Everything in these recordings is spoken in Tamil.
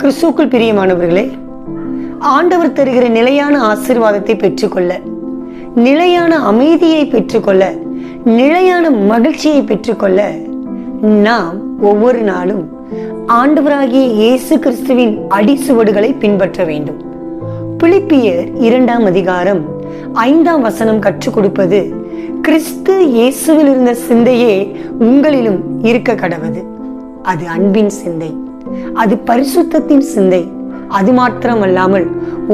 கிறிஸ்துவுக்குள் பிரியமானவர்களே, ஆண்டவர் தருகிற நிலையான ஆசீர்வாதத்தை பெற்றுக்கொள்ள, நிலையான அமைதியை பெற்றுக்கொள்ள, நிலையான மகிழ்ச்சியை பெற்றுக்கொள்ள நாம் ஒவ்வொரு நாளும் ஆண்டவராகிய இயேசு கிறிஸ்துவின் அடிசுவடுகளை பின்பற்ற வேண்டும். பிலிப்பியர் 2ஆம் அதிகாரம் 5ஆம் வசனம் கற்றுக் கொடுப்பது, கிறிஸ்து இயேசுவில் இருந்த சிந்தையே உங்களிலும் இருக்க கடவது. அது அன்பின் சிந்தை, அது பரிசுத்தத்தின் சிந்தை, அது மாத்திரமல்லாமல்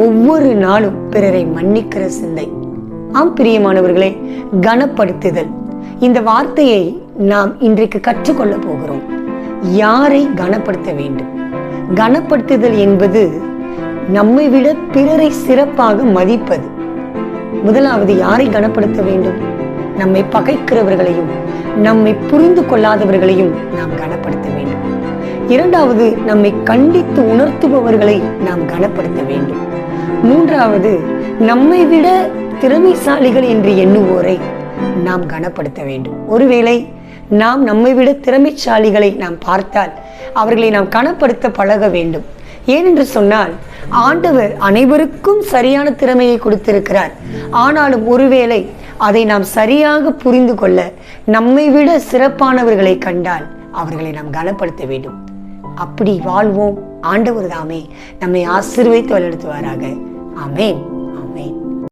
ஒவ்வொரு நாளும் பிறரை மன்னிக்கிற சிந்தை. ஆம் பிரியமானவர்களே, கனப்படுத்துதல், இந்த வார்த்தையை நாம் இன்றைக்கு கற்றுக்கொள்ள போகிறோம். யாரை கனப்படுத்த வேண்டும்? கனப்படுத்துதல் என்பது நம்மை விட பிறரை சிறப்பாக மதிப்பது. முதலாவது, யாரை கனப்படுத்த வேண்டும்? நம்மை பகைக்கிறவர்களையும் நம்மை புரிந்து கொள்ளாதவர்களையும் நாம் கனப்படுத்த வேண்டும். இரண்டாவது, நம்மை கண்டித்து உணர்த்துபவர்களை நாம் கனப்படுத்த வேண்டும். மூன்றாவது, நம்மை விட திறமைசாலிகள் என்று எண்ணுவோரை நாம் கனப்படுத்த வேண்டும். ஒருவேளை நாம் நம்மை விட திறமைசாலிகளை நாம் பார்த்தால் அவர்களை நாம் கனப்படுத்த பழக வேண்டும். ஏனென்று சொன்னால், ஆண்டவர் அனைவருக்கும் சரியான திறமையை கொடுத்திருக்கிறார். ஆனாலும் ஒருவேளை அதை நாம் சரியாக புரிந்து கொள்ள நம்மை விட சிறப்பானவர்களை கண்டால் அவர்களை நாம் கனப்படுத்த வேண்டும். அப்படி வாழ்வோம். ஆண்டவர் தாமே நம்மை ஆசீர்வதித்து வழிநடத்துவாராக. ஆமென்.